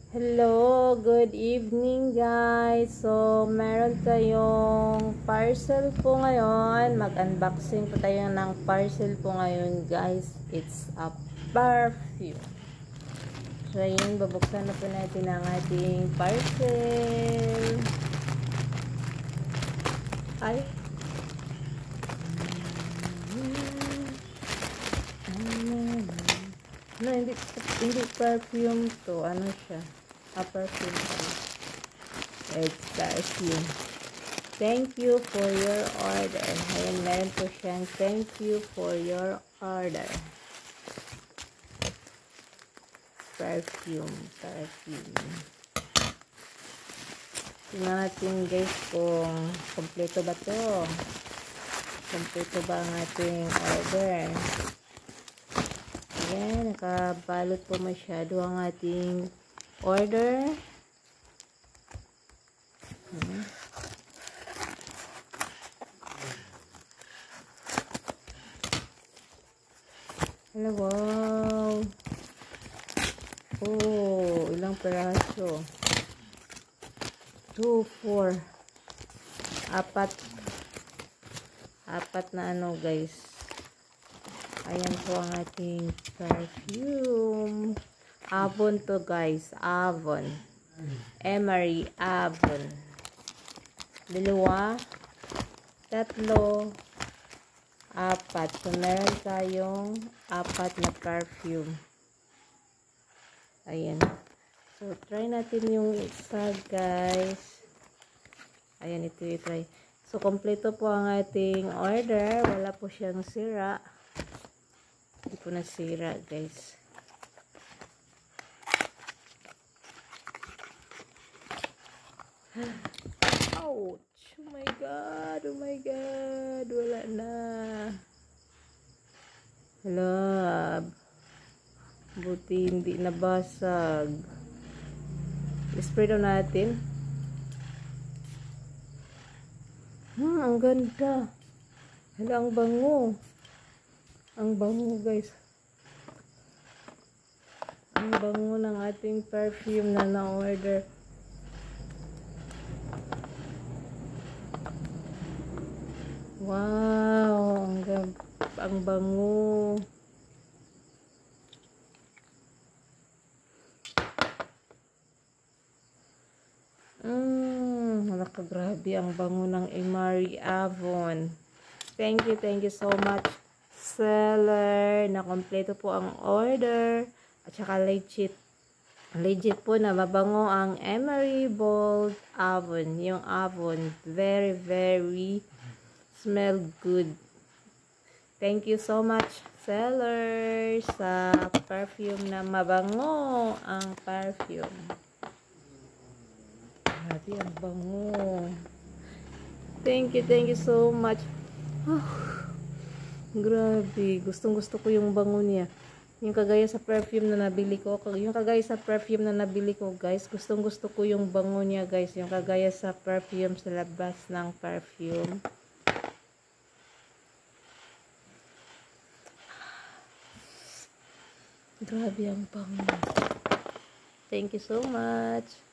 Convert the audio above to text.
Hello, good evening guys. So, meron tayong parcel po ngayon. Mag-unboxing po tayo ng parcel po ngayon guys. It's a perfume. So, yun, babuksan na po natin ang ating parcel. Ay. No, hindi perfume to. Ano siya? A perfume. It's perfume. Thank you for your order. Ayan, meron po siyang thank you for your order. Perfume. Tingnan natin guys kung kompleto ba to. Kompleto ba ang ating order. Ayan, nakabalot po masyado ang ating order. Hello, wow. Oh, ilang peraso? 2, 4. Apat na ano guys. Ayan po ang ating perfume. Avon to guys. Avon. Emery Avon. 2, 3, 4. So, meron tayong 4 na perfume. Ayan. So, try natin yung isa guys. Ayan, ito i-try. So, kompleto po ang ating order. Wala po siyang sira. Hindi po nasira guys. Ouch! Oh my god! Oh my god! Wala na. Love. Buti hindi nabasag. I-spray daw natin. Ang ganda. Hala, ang bango. Ang bango guys. Ang bango ng ating perfume na na-order. Wow, ang bango. Grabe ang bango ng Emery Avon. Thank you so much seller. Na kompleto po ang order at saka legit po na mabango ang Emery Bold Avon. Yung Avon very smell good. Thank you so much seller sa perfume na mabango ang perfume. Grabe ang bango. Thank you so much. Grabe, gustong-gusto ko yung bango niya. Yung kagaya sa perfume na nabili ko. Guys, gustong-gusto ko yung bango niya, guys. Yung kagaya sa perfume sa labas ng perfume. Grabe ang bango. Thank you so much.